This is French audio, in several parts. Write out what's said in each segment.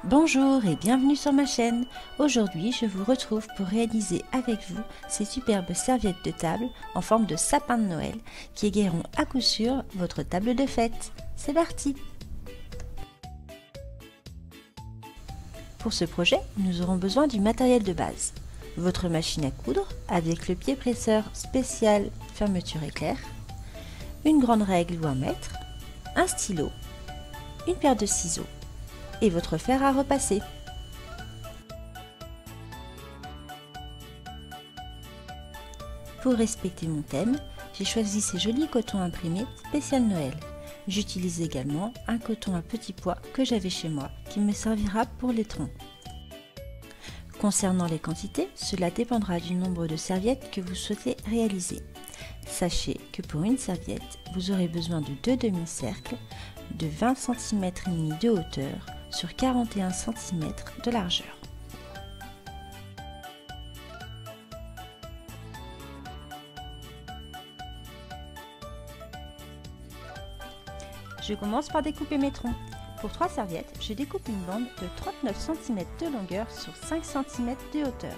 Bonjour et bienvenue sur ma chaîne. Aujourd'hui, je vous retrouve pour réaliser avec vous ces superbes serviettes de table en forme de sapin de Noël qui égaieront à coup sûr votre table de fête. C'est parti! Pour ce projet, nous aurons besoin du matériel de base. Votre machine à coudre avec le pied presseur spécial fermeture éclair, une grande règle ou un mètre, un stylo, une paire de ciseaux et votre fer à repasser. Pour respecter mon thème, j'ai choisi ces jolis cotons imprimés spécial Noël. J'utilise également un coton à petits pois que j'avais chez moi qui me servira pour les troncs. Concernant les quantités, cela dépendra du nombre de serviettes que vous souhaitez réaliser. Sachez que pour une serviette, vous aurez besoin de 2 demi-cercles de 20 cm et demi de hauteur sur 41 cm de largeur. Je commence par découper mes troncs. Pour 3 serviettes, je découpe une bande de 39 cm de longueur sur 5 cm de hauteur.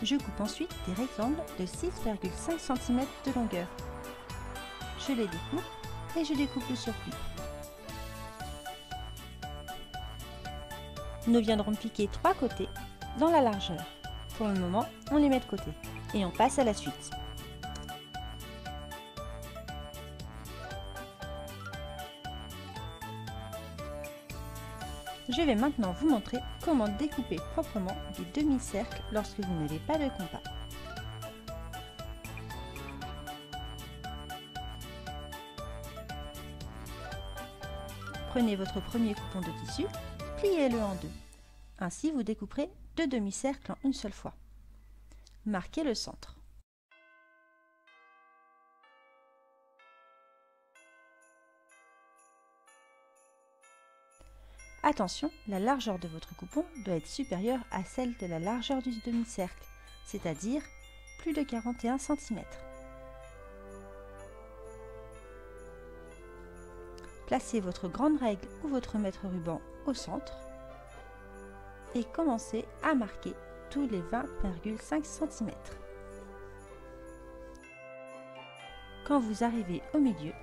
Je coupe ensuite des rectangles de 6,5 cm de longueur. Je les découpe et je découpe le surplus. Nous viendrons piquer 3 côtés dans la largeur. Pour le moment, on les met de côté et on passe à la suite. Je vais maintenant vous montrer comment découper proprement des demi-cercles lorsque vous n'avez pas de compas. Prenez votre premier coupon de tissu, pliez-le en deux. Ainsi, vous découperez 2 demi-cercles en une seule fois. Marquez le centre. Attention, la largeur de votre coupon doit être supérieure à celle de la largeur du demi-cercle, c'est-à-dire plus de 41 cm. Placez votre grande règle ou votre mètre ruban au centre et commencez à marquer tous les 20,5 cm. Quand vous arrivez au milieu,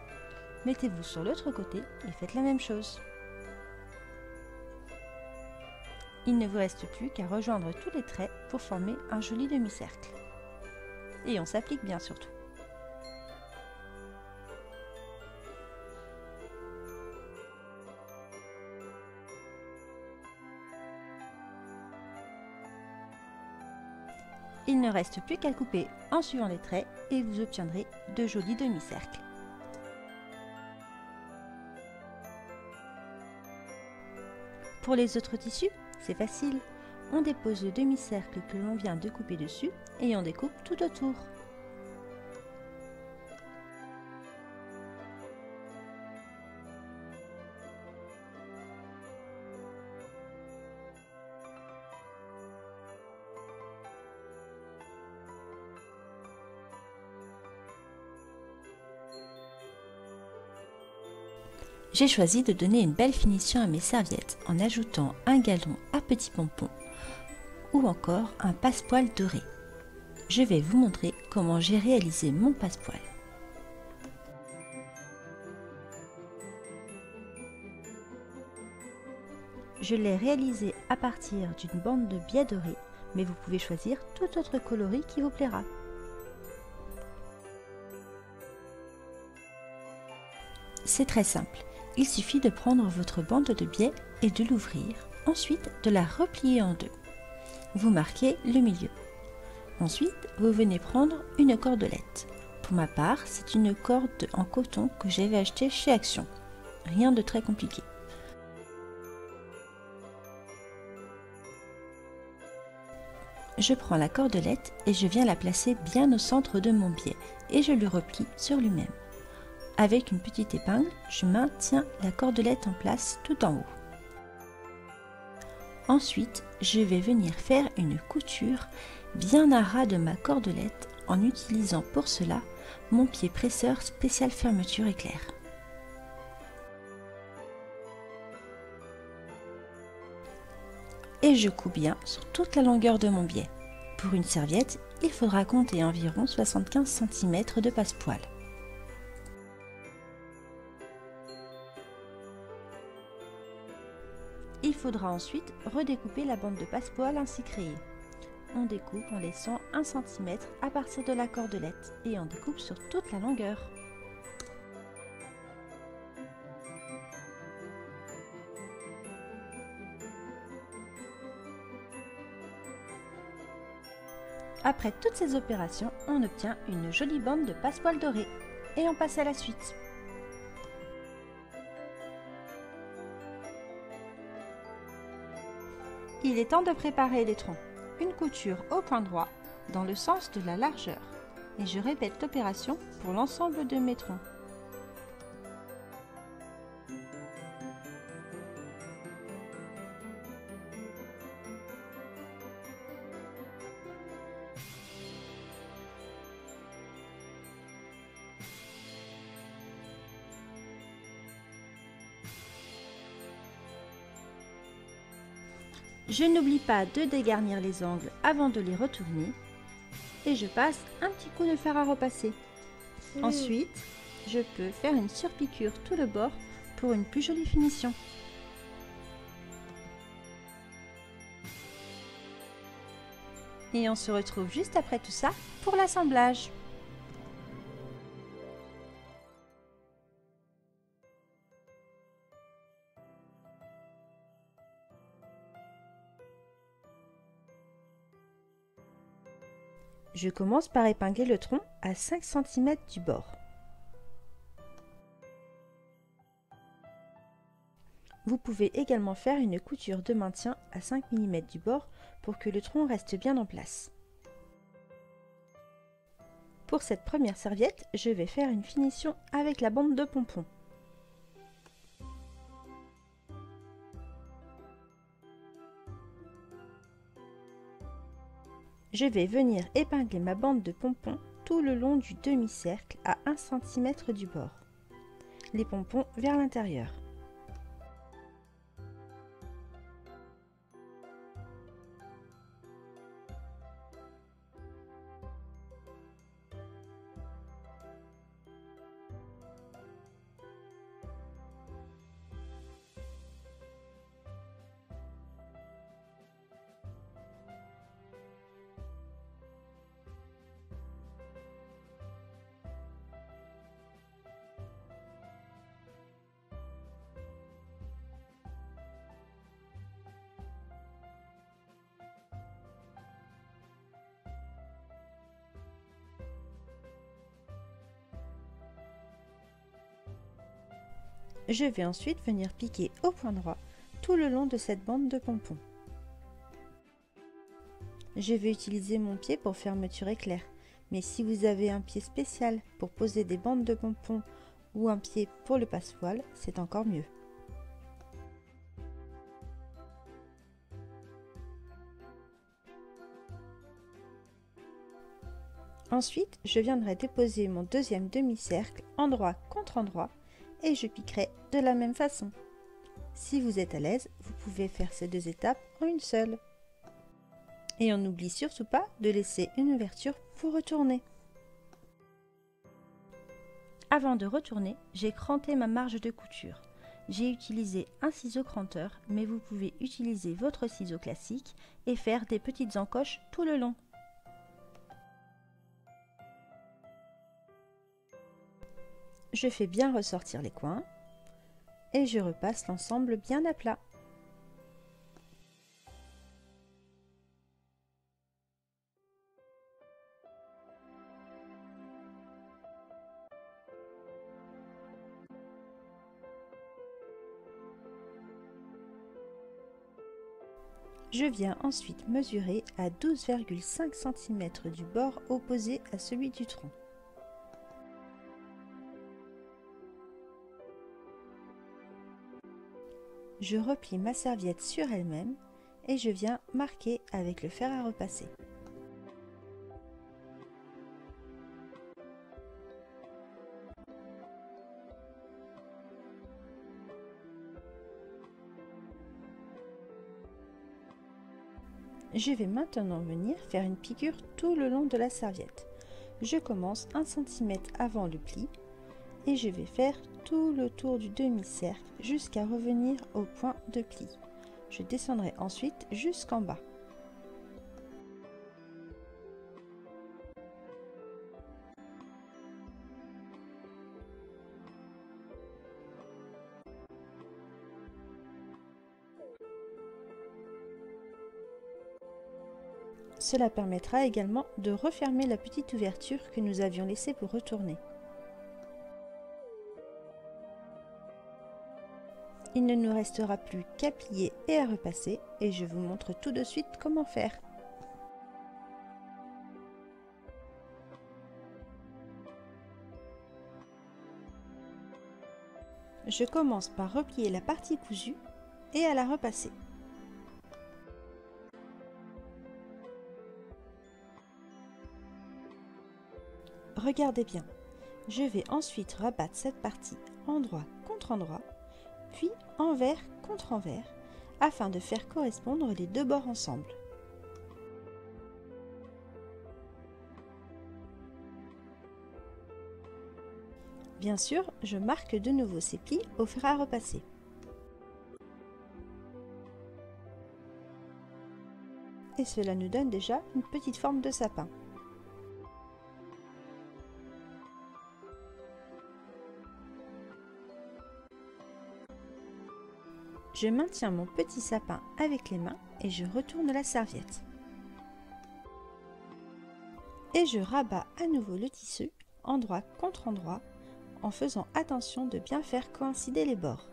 mettez-vous sur l'autre côté et faites la même chose. Il ne vous reste plus qu'à rejoindre tous les traits pour former un joli demi-cercle. Et on s'applique bien surtout. Il ne reste plus qu'à couper en suivant les traits et vous obtiendrez de jolis demi-cercles. Pour les autres tissus, c'est facile. On dépose le demi-cercle que l'on vient de couper dessus et on découpe tout autour. J'ai choisi de donner une belle finition à mes serviettes en ajoutant un galon à petits pompons ou encore un passepoil doré. Je vais vous montrer comment j'ai réalisé mon passepoil. Je l'ai réalisé à partir d'une bande de biais doré, mais vous pouvez choisir tout autre coloris qui vous plaira. C'est très simple. Il suffit de prendre votre bande de biais et de l'ouvrir, ensuite de la replier en deux. Vous marquez le milieu. Ensuite, vous venez prendre une cordelette. Pour ma part, c'est une corde en coton que j'avais achetée chez Action. Rien de très compliqué. Je prends la cordelette et je viens la placer bien au centre de mon biais et je le replie sur lui-même. Avec une petite épingle, je maintiens la cordelette en place tout en haut. Ensuite, je vais venir faire une couture bien à ras de ma cordelette en utilisant pour cela mon pied presseur spécial fermeture éclair. et je couds bien sur toute la longueur de mon biais. Pour une serviette, il faudra compter environ 75 cm de passepoil. Il faudra ensuite redécouper la bande de passepoil ainsi créée. On découpe en laissant 1 cm à partir de la cordelette et on découpe sur toute la longueur. Après toutes ces opérations, on obtient une jolie bande de passepoil doré et on passe à la suite. Il est temps de préparer les troncs. Une couture au point droit dans le sens de la largeur. Et je répète l'opération pour l'ensemble de mes troncs. Je n'oublie pas de dégarnir les angles avant de les retourner et je passe un petit coup de fer à repasser. Ensuite, je peux faire une surpiqûre tout le bord pour une plus jolie finition. Et on se retrouve juste après tout ça pour l'assemblage. Je commence par épingler le tronc à 5 cm du bord. Vous pouvez également faire une couture de maintien à 5 mm du bord pour que le tronc reste bien en place. Pour cette première serviette, je vais faire une finition avec la bande de pompon. Je vais venir épingler ma bande de pompons tout le long du demi-cercle à 1 cm du bord. Les pompons vers l'intérieur. Je vais ensuite venir piquer au point droit tout le long de cette bande de pompons. Je vais utiliser mon pied pour fermeture éclair, mais si vous avez un pied spécial pour poser des bandes de pompons ou un pied pour le passepoil, c'est encore mieux. Ensuite, je viendrai déposer mon deuxième demi-cercle endroit contre endroit et je piquerai de la même façon. Si vous êtes à l'aise, vous pouvez faire ces deux étapes en une seule. Et on n'oublie surtout pas de laisser une ouverture pour retourner. Avant de retourner, j'ai cranté ma marge de couture. J'ai utilisé un ciseau cranteur, mais vous pouvez utiliser votre ciseau classique et faire des petites encoches tout le long. Je fais bien ressortir les coins et je repasse l'ensemble bien à plat. Je viens ensuite mesurer à 12,5 cm du bord opposé à celui du tronc. Je replie ma serviette sur elle-même et je viens marquer avec le fer à repasser. Je vais maintenant venir faire une piqûre tout le long de la serviette. Je commence 1 cm avant le pli et je vais faire tout le tour du demi-cercle jusqu'à revenir au point de pli. Je descendrai ensuite jusqu'en bas. Cela permettra également de refermer la petite ouverture que nous avions laissée pour retourner. Il ne nous restera plus qu'à plier et à repasser et je vous montre tout de suite comment faire. Je commence par replier la partie cousue et à la repasser. Regardez bien, je vais ensuite rabattre cette partie endroit contre endroit, puis envers contre envers, afin de faire correspondre les deux bords ensemble. Bien sûr, je marque de nouveau ces plis au fer à repasser. Et cela nous donne déjà une petite forme de sapin. Je maintiens mon petit sapin avec les mains et je retourne la serviette. Et je rabats à nouveau le tissu, endroit contre endroit, en faisant attention de bien faire coïncider les bords.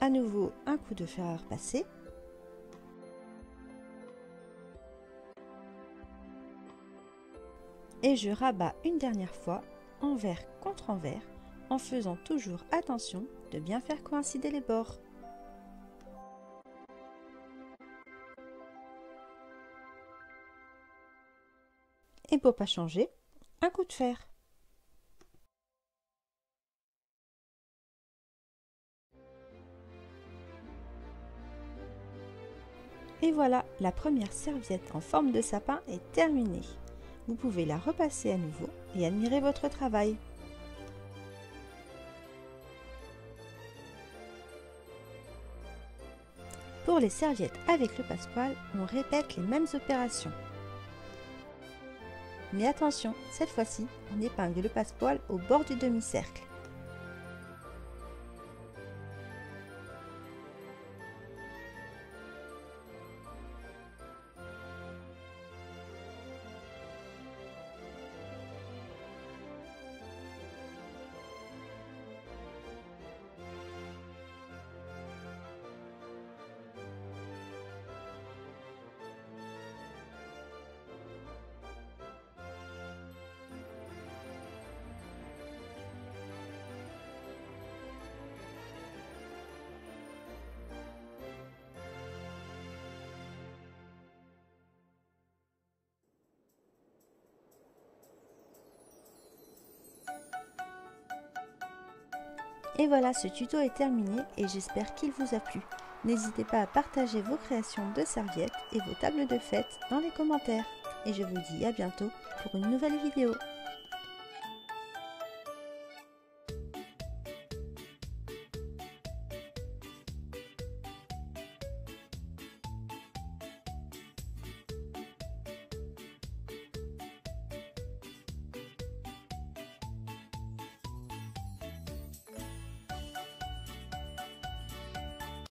À nouveau, un coup de fer à repasser. Et je rabats une dernière fois, envers contre envers, en faisant toujours attention de bien faire coïncider les bords. Et pour pas changer, un coup de fer. Et voilà, la première serviette en forme de sapin est terminée. Vous pouvez la repasser à nouveau et admirer votre travail. Pour les serviettes avec le passepoil, on répète les mêmes opérations. Mais attention, cette fois-ci, on épingle le passepoil au bord du demi-cercle. Et voilà, ce tuto est terminé et j'espère qu'il vous a plu. N'hésitez pas à partager vos créations de serviettes et vos tables de fête dans les commentaires. Et je vous dis à bientôt pour une nouvelle vidéo.